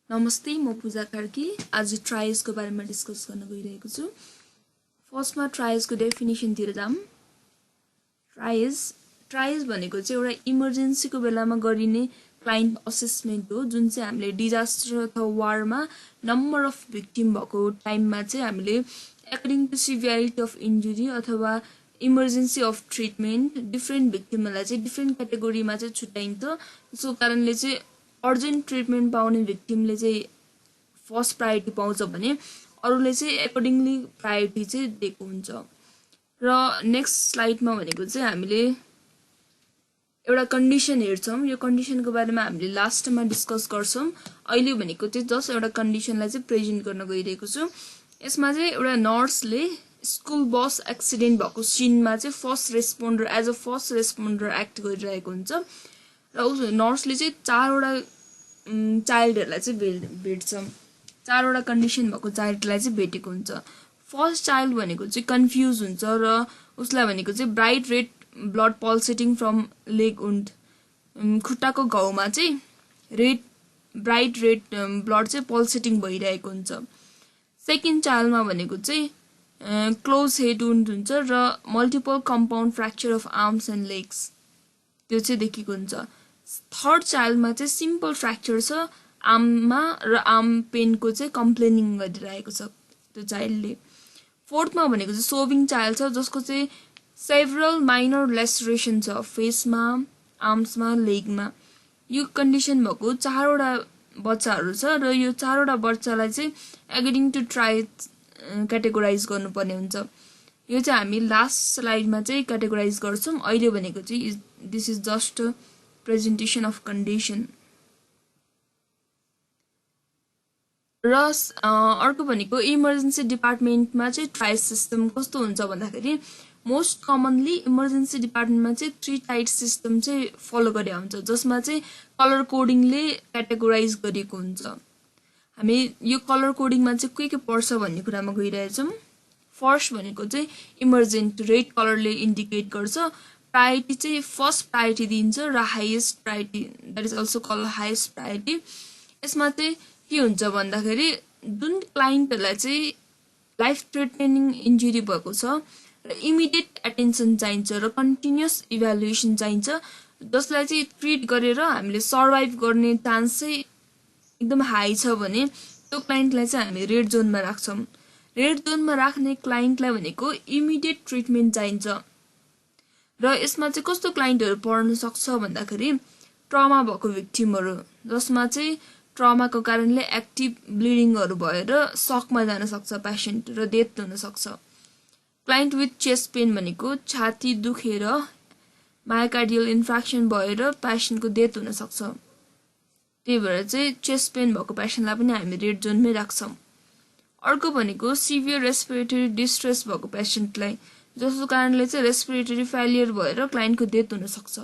नमस्ते म पूजा कार्की आज ट्रायज को बारेमा डिस्कस गर्न गइरहेको छु। फर्स्टमा ट्रायज को डेफिनेसन तिर जाम। ट्रायज भनेको चाहिँ एउटा इमर्जेन्सी को बेलामा गरिने क्लाइन्ट असेसमेन्ट हो, जुन चाहिँ हामीले डिजास्टर अथवा वारमा नम्बर अफ भिक्टिम भएको टाइममा चाहिँ हामीले according to severity of injury अथवा इमर्जेन्सी अफ ट्रिटमेन्ट डिफ्रेन्ट भिक्टिमहरुलाई चाहिँ डिफ्रेन्ट क्याटेगोरीमा चाहिँ छुट्याइन्छ। सो कारणले चाहिँ अर्जेन्ट ट्रिटमेन्ट पाउने भिक्टिमले चाहिँ फर्स्ट प्रायोरिटी पाउँछ भने अरूले चाहिँ अकर्डिङली प्रायोरिटी चाहिँ दिएको हुन्छ। र नेक्स्ट स्लाइडमा भनेको चाहिँ हामीले एउटा कन्डिसन हेर्छौं। यो कन्डिसनको बारेमा हामीले लास्टमा डिस्कस गर्छौं। अहिले भनेको चाहिँ जस्ट एउटा कन्डिसनलाई चाहिँ प्रेजेन्ट गर्न गइरहेको छु। यसमा चाहिँ एउटा नर्सले स्कुल बस एक्सिडेन्ट भएको सिनमा चाहिँ फर्स्ट रेस्पोन्डर एक्ट गरिरहेको हुन्छ र उस नर्सले चाहिँ चारवटा चाइल्डहरुलाई चाहिँ भेट्छ। चारवटा कन्डिसन भएको चाइल्डलाई चाहिँ भेटेको हुन्छ। फर्स्ट चाइल्ड भनेको चाहिँ कन्फ्युज हुन्छ र उसलाई भनेको चाहिँ bright red blood pulsating from leg wound, खुट्टाको घाउमा चाहिँ ब्राइट रेड ब्लड चाहिँ पल्सेटिङ भइरहेको हुन्छ। सेकेन्ड चाइल्डमा भनेको चाहिँ क्लोज हेड वुन्ड हुन्छ र multiple compound fracture of arms and legs त्यो चाहिँ देखिएको हुन्छ। थर्ड चाइल्डमा चाहिँ सिम्पल फ्र्याक्चर छ आर्ममा र आर्म पेनको चाहिँ कम्प्लेनिङ गरिरहेको छ त्यो चाइल्डले। फोर्थमा भनेको चाहिँ सोभिङ चाइल्ड छ जसको चाहिँ सेभरल माइनर लेसरेसन छ फेसमा, आर्म्समा, लेगमा। यो कन्डिसन भएको चारवटा बच्चाहरू छ र यो चारवटा बच्चालाई चाहिँ अकर्डिङ टु ट्राइज क्याटेगोराइज गर्नुपर्ने हुन्छ। यो चाहिँ हामी लास्ट स्लाइडमा चाहिँ क्याटेगोराइज गर्छौं। अहिले भनेको चाहिँ this is just presentation of condition. र अर्को भनेको इमर्जेन्सी डिपार्टमेन्टमा चाहिँ ट्रायज सिस्टम कस्तो हुन्छ भन्दाखेरि मोस्ट कमनली इमर्जेन्सी डिपार्टमेन्टमा चाहिँ 3 टाइप सिस्टम चाहिँ फलो गरे हुन्छ, जसमा चाहिँ कलर कोडिङले क्याटेगोराइज गरिएको हुन्छ। हामी यो कलर कोडिङमा चाहिँ के पर्छ भन्ने कुरामा गइरहेछौँ। फर्स्ट भनेको चाहिँ इमर्जेन्ट रेड कलरले इन्डिकेट गर्छ। प्रायोरिटी चाहिँ फर्स्ट प्रायोरिटी दिन्छ र highest priority that is also called highest priority. यसमा चाहिँ के हुन्छ भन्दाखेरि जुन क्लाइन्टहरुलाई चाहिँ लाइफ थ्रेटनिङ इन्जुरी भएको छ र इमिडिएट एटेन्सन चाहिन्छ र कन्टिन्युअस इभ्यालुएसन चाहिन्छ, जसलाई चाहिँ ट्रिट गरेर हामीले सर्भाइभ गर्ने चान्स चाहिँ एकदम हाई छ भने त्यो क्लाइन्टलाई चाहिँ हामी रेड जोनमा राख्छौं। रेड जोनमा राख्ने क्लाइन्टलाई भनेको इमिडिएट ट्रिटमेन्ट चाहिन्छ। र यसमा चाहिँ कस्तो क्लाइन्टहरु पर्न सक्छ भन्दाखेरि ट्रमा भएको भिक्टिमहरु, जसमा चाहिँ ट्रमाको कारणले एक्टिभ ब्लिडिङहरु भएर सकमा जान सक्छ पेशेन्ट र डेथ हुन सक्छ। क्लाइन्ट विथ चेस्ट पेन भनेको छाती दुखेर मायोकार्डियल इन्फ्र्याक्सन भएर पेशेन्टको डेथ हुन सक्छ। त्यही भएर चाहिँ चेस्ट पेन भएको पेशेन्टलाई पनि हामी रेड जोनमै राख्छौं। अर्को भनेको सिभियर रेस्पिरेटरी डिस्ट्रेस भएको पेशेन्टलाई, जसको कारणले चाहिँ रेस्पिरेटरी फेलियर भएर क्लाइन्टको डेथ हुन सक्छ।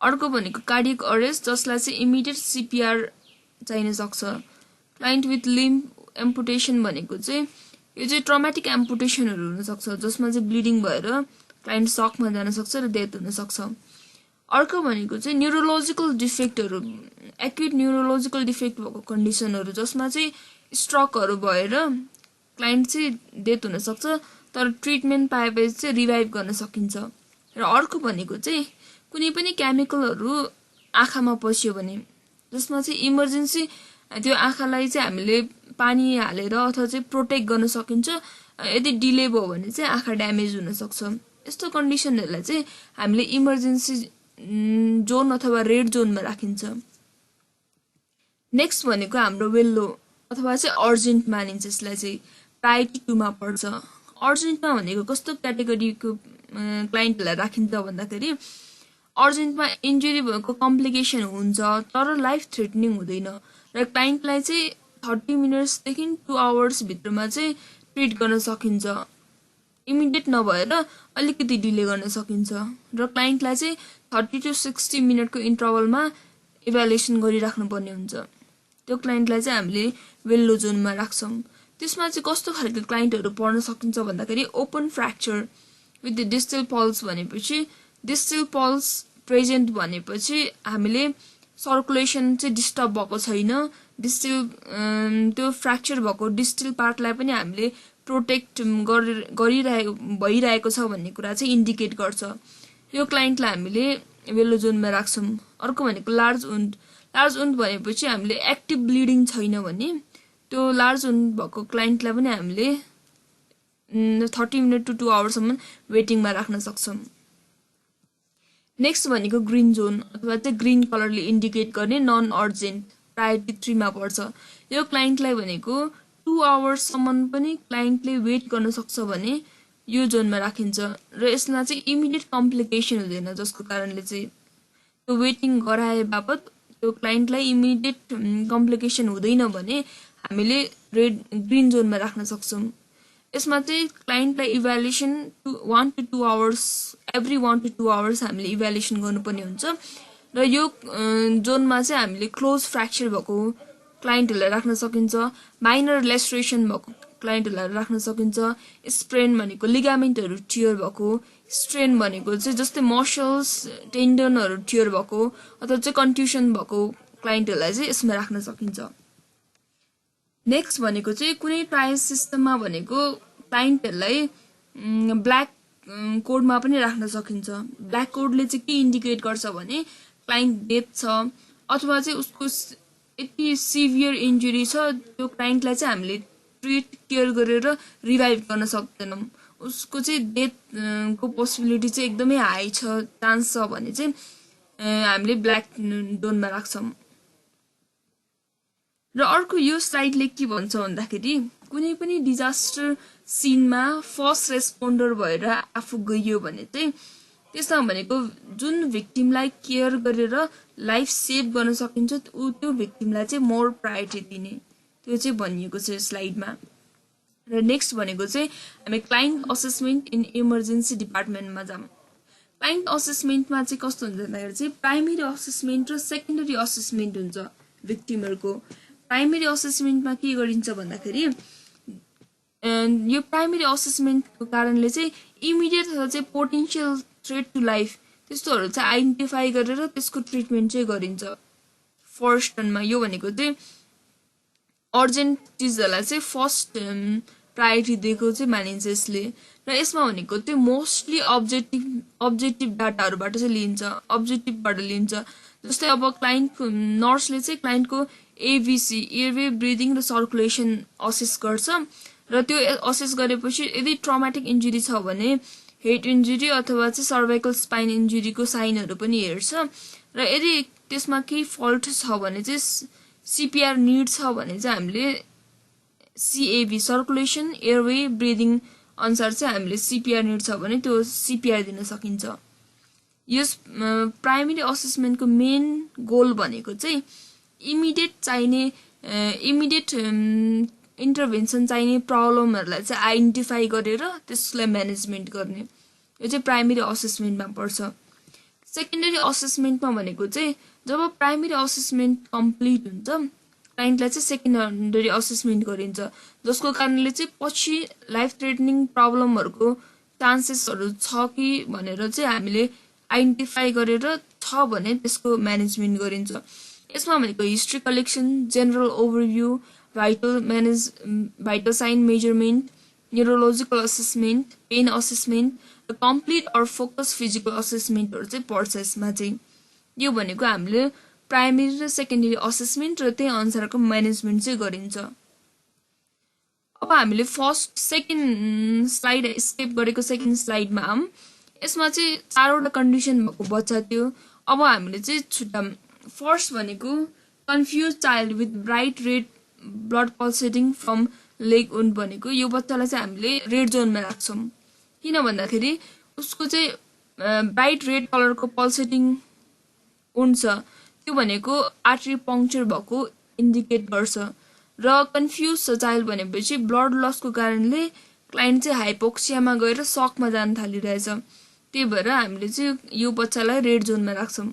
अर्को भनेको कार्डियक अरेस्ट, जसलाई चाहिँ इमिडिएट सीपीआर चाहिन सक्छ। क्लाइन्ट विथ लिम्ब एम्पुटेसन भनेको चाहिँ यो चाहिँ ट्रमाटिक एम्पुटेसनहरु हुन सक्छ, जसमा चाहिँ ब्लिडिङ भएर क्लाइन्ट सकमा जान सक्छ र डेथ हुन सक्छ। अर्को भनेको चाहिँ न्यूरोलोजिकल डिफेक्टहरु, एक्यूट न्यूरोलोजिकल डिफेक्ट भएको कन्डिसनहरु, जसमा चाहिँ स्ट्रोकहरु भएर क्लाइन्ट चाहिँ डेथ हुन सक्छ तर ट्रिटमेन्ट पाएपछि चाहिँ रिभाइभ गर्न सकिन्छ। र अर्को भनेको चाहिँ कुनै पनि केमिकलहरु आँखामा पस्यो भने, जसमा चाहिँ इमर्जेन्सी त्यो आँखालाई चाहिँ हामीले पानी हालेर अथवा चाहिँ प्रोटेक्ट गर्न सकिन्छ। यदि डिले भयो भने चाहिँ आँखा ड्यामेज हुन सक्छ। यस्तो कन्डिसनहरुलाई चाहिँ हामीले इमर्जेन्सी जोन अथवा रेड जोनमा राखिन्छ। नेक्स्ट भनेको हाम्रो येल्लो अथवा चाहिँ अर्जेन्ट मानिन्छ। यसलाई चाहिँ प्रायोरिटी 2 मा पर्छ। अर्जेन्टमा भनेको कस्तो क्याटेगोरीको क्लाइन्टहरुलाई राखिन्छ भन्दाखेरि अर्जेन्टमा इन्जुरी भएको कम्प्लिकेसन हुन्छ तर लाइफ थ्रेटनिङ हुँदैन र क्लाइन्टलाई चाहिँ 30 मिनेट्स देखि 2 आवर्स भित्रमा चाहिँ ट्रिट गर्न सकिन्छ। इमिडिएट नभएर अलिकति डिले गर्न सकिन्छ र क्लाइन्टलाई चाहिँ 30 to 60 मिनेटको इन्टरभलमा इभ्यालुएसन गरिराख्नु पर्ने हुन्छ। त्यो क्लाइन्टलाई चाहिँ हामीले येल्लो जोनमा राख्छौं। त्यसमा चाहिँ कस्तो खालको क्लाइन्टहरु पर्न सकिन्छ भन्दाखेरि open fracture with the distal pulse भनेपछि डिस्टल पल्स प्रेजेन्ट भनेपछि हामीले सर्कुलेसन चाहिँ डिस्टर्ब भएको छैन, डिस्टल त्यो फ्र्याक्चर भएको डिस्टल पार्टलाई पनि हामीले प्रोटेक्ट भइरहेको छ भन्ने कुरा चाहिँ इन्डिकेट गर्छ। यो क्लाइन्टलाई हामीले येलो जोनमा राख्छौँ। अर्को भनेको लार्ज वुन्ड। लार्ज वुन्ड भनेपछि हामीले एक्टिभ ब्लिडिङ छैन भने त्यो लार्ज वुन्ड भएको क्लाइन्टलाई पनि हामीले 30 मिनट टु 2 आवर्ससम्म वेटिङमा राख्न सक्छौँ। नेक्स्ट भनेको ग्रीन जोन अथवा चाहिँ ग्रीन कलरले इन्डिकेट गर्ने नन अर्जेन्ट, प्रायोरिटी 3 मा पर्छ। यो क्लाइन्टलाई भनेको 2 आवर्ससम्म पनि क्लाइन्टले वेट गर्न सक्छ भने यो जोनमा राखिन्छ र यसमा चाहिँ इमिडिएट कम्प्लिकेसन हुँदैन, जसको कारणले चाहिँ त्यो वेटिङ गराए बापत त्यो क्लाइन्टलाई इमिडिएट कम्प्लिकेसन हुँदैन भने हामीले ग्रीन जोनमा राख्न सक्छौँ। यसमा चाहिँ क्लाइन्टलाई evaluation 1 to 2 hours, every 1 to 2 hours हामीले इभ्यालुएसन गर्नुपर्ने हुन्छ र यो जोनमा चाहिँ हामीले क्लोज फ्र्याक्चर भएको क्लाइन्टहरूलाई राख्न सकिन्छ, माइनर लेसरेसन भएको क्लाइन्टहरूलाई राख्न सकिन्छ, स्प्रेन भनेको लिगामेन्टहरू टियर भएको, स्ट्रेन भनेको चाहिँ जस्तै मसल्स टेन्डनहरू टियर भएको अथवा चाहिँ कन्ट्युसन भएको क्लाइन्टहरूलाई चाहिँ यसमा राख्न सकिन्छ। नेक्स्ट भनेको चाहिँ कुनै ट्रायल सिस्टममा भनेको क्लाइन्टहरूलाई ब्ल्याक कोडमा पनि राख्न सकिन्छ। ब्ल्याक कोडले चाहिँ के इन्डिकेट गर्छ भने क्लाइन्ट डेथ छ अथवा चाहिँ उसको यति सिभियर इन्जुरी छ त्यो क्लाइन्टलाई चाहिँ हामीले ट्रिट केयर गरेर रिभाइभ गर्न सक्दैनौँ, उसको चाहिँ डेथ को पोसिबिलिटी चाहिँ एकदमै हाई छ, चान्स छ भने चाहिँ हामीले ब्ल्याक जोनमा राख्छौँ। र अर्को यो स्लाइडले के भन्छ भन्दाखेरि कुनै पनि डिजास्टर सिनमा फर्स्ट रेस्पोन्डर भएर आफू गइयो भने चाहिँ त्यसमा भनेको जुन भिक्टिमलाई केयर गरेर लाइफ सेभ गर्न सकिन्छ त्यो भिक्टिमलाई चाहिँ मोर प्रायोरिटी दिने, त्यो चाहिँ भनिएको छ स्लाइडमा। र नेक्स्ट भनेको चाहिँ हामी क्लाइन्ट असेसमेन्ट इन इमर्जेन्सी डिपार्टमेन्टमा जाऊँ। क्लाइन्ट असेसमेन्टमा चाहिँ कस्तो हुन्छ भन्दाखेरि चाहिँ प्राइमेरी असेसमेन्ट र सेकेन्डरी असेसमेन्ट हुन्छ भिक्टिमहरूको। प्राइमेरी असेसमेन्टमा के गरिन्छ भन्दाखेरि यो प्राइमेरी असेसमेन्टको कारणले चाहिँ इमिडिएट चाहिँ पोटेन्सियल थ्रेट टु लाइफ त्यस्तोहरू चाहिँ आइडेन्टिफाई गरेर त्यसको ट्रिटमेन्ट चाहिँ गरिन्छ फर्स्ट टर्नमा। यो भनेको चाहिँ अर्जेन्ट चिजहरूलाई चाहिँ फर्स्ट प्रायोरिटी दिएको चाहिँ मानिन्छ यसले। र यसमा भनेको चाहिँ मोस्टली अब्जेक्टिभ डाटाहरूबाट चाहिँ लिन्छ, अब्जेक्टिभबाट लिन्छ। जस्तै अब क्लाइन्टको नर्सले चाहिँ क्लाइन्टको एबिसी एयरवे ब्रिदिङ र सर्कुलेसन असेस गर्छ र त्यो असेस गरेपछि यदि ट्रमाटिक इन्जुरी छ भने हेड इन्जुरी अथवा चाहिँ सर्भाइकल स्पाइन इन्जुरीको साइनहरू पनि हेर्छ र यदि त्यसमा केही फल्ट छ भने चाहिँ सिपिआर निड छ भने चाहिँ हामीले सिएबी सर्कुलेसन एयरवे ब्रिदिङ अनुसार चाहिँ हामीले सिपिआर निड छ भने त्यो सिपिआर दिन सकिन्छ। यस प्राइमेरी असेसमेन्टको मेन गोल भनेको चाहिँ इमिडिएट इन्टरभेन्सन चाहिने प्रब्लमहरूलाई चाहिँ आइडेन्टिफाई गरेर त्यसलाई म्यानेजमेन्ट गर्ने, यो चाहिँ प्राइमेरी असेसमेन्टमा पर्छ। सेकेन्डरी असेसमेन्टमा भनेको चाहिँ जब प्राइमेरी असेसमेन्ट कम्प्लिट हुन्छ क्लाइन्टलाई चाहिँ सेकेन्डरी असेसमेन्ट गरिन्छ, जसको कारणले चाहिँ पछि लाइफ थ्रेटनिङ प्रब्लमहरूको चान्सेसहरू छ कि भनेर चाहिँ हामीले आइडेन्टिफाई गरेर छ भने त्यसको म्यानेजमेन्ट गरिन्छ। यसमा भनेको history collection, general overview, vital sign measurement, neurological assessment, pain assessment र कम्प्लिट और फोकस फिजिकल असेसमेन्टहरू चाहिँ पर्छ यसमा चाहिँ। यो भनेको हामीले प्राइमेरी र सेकेन्डरी असेसमेन्ट र त्यही अनुसारको म्यानेजमेन्ट चाहिँ गरिन्छ। अब हामीले सेकेन्ड स्लाइड स्केप गरेको सेकेन्ड स्लाइडमा आऊँ। यसमा चाहिँ 4वटा कन्डिसन भएको बच्चा थियो। अब हामीले चाहिँ छुट्याऊँ। फर्स्ट भनेको confuse child with bright red blood pulsating from leg wound भनेको यो बच्चालाई चाहिँ हामीले रेड जोनमा राख्छौँ। किन भन्दाखेरि उसको चाहिँ ब्राइट रेड कलरको पल्सेटिङ वुन्ड छ, त्यो भनेको आर्टरी पङ्क्चर भएको इन्डिकेट गर्छ। र कन्फ्युज छ चाइल्ड भनेपछि ब्लड लसको कारणले क्लाइन्ट चाहिँ हाइपोक्सियामा गएर सकमा जान थालिरहेछ, त्यही भएर हामीले चाहिँ यो बच्चालाई रेड जोनमा राख्छौँ।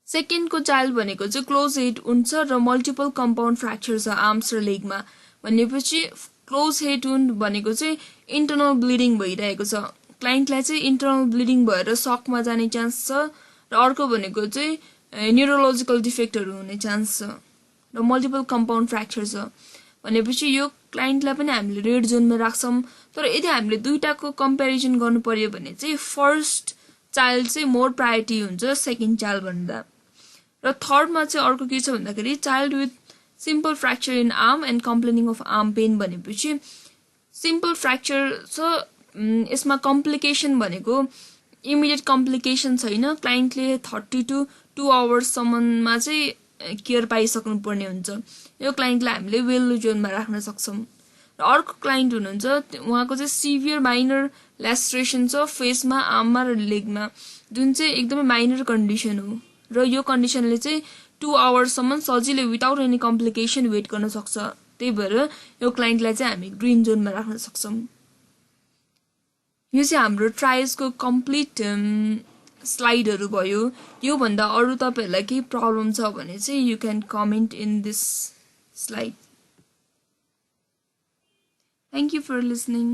सेकेन्डको चाइल्ड भनेको चाहिँ क्लोज हेड वुन्ड छ र मल्टिपल कम्पाउन्ड फ्र्याक्चर छ आर्म्स र लेगमा भनेपछि क्लोज हेड वुन्ड भनेको चाहिँ इन्टर्नल ब्लिडिङ भइरहेको छ, क्लाइन्टलाई चाहिँ इन्टर्नल ब्लिडिङ भएर सकमा जाने चान्स छ। र अर्को भनेको चाहिँ न्युरोलोजिकल डिफेक्टहरू हुने चान्स छ र मल्टिपल कम्पाउन्ड फ्र्याक्चर छ भनेपछि यो क्लाइन्टलाई पनि हामीले रेड जोनमा राख्छौं तर यदि हामीले दुईटाको कम्पेरिजन गर्नु पर्यो भने चाहिँ फर्स्ट चाइल्ड चाहिँ मोर प्रायोरिटी हुन्छ सेकेन्ड चाइल्ड भन्दा र थर्डमा चाहिँ अर्को के छ भन्दाखेरि child with simple fracture in arm and complaining of arm pain भनेपछि सिम्पल फ्र्याक्चर छ यसमा कम्प्लिकेसन भनेको इमिडिएट कम्प्लिकेसन छैन क्लाइन्टले 30 to 2 आवर्स सम्ममा चाहिँ केयर पाइसक्नु पर्ने हुन्छ यो क्लाइन्टलाई हामीले वेल जोनमा राख्न सक्छौं र अर्को क्लाइन्ट हुनुहुन्छ उहाँको चाहिँ सिभियर माइनर ल्यासरेसन छ फेसमा आर्ममा र लेगमा जुन चाहिँ एकदमै माइनर कन्डिसन हो र यो कन्डिसनले चाहिँ 2 आवर्स सम्म सजिलै विदाउट एनी कम्प्लिकेसन वेट गर्न सक्छ त्यही भएर यो क्लाइन्टलाई चाहिँ हामी ग्रीन जोनमा राख्न सक्छौं यो चाहिँ हाम्रो ट्रायल्सको कम्प्लिट स्लाइडहरु भयो यो भन्दा अरु तपाईहरुलाई के प्रब्लम छ भने चाहिँ you can comment in this slide thank you for listening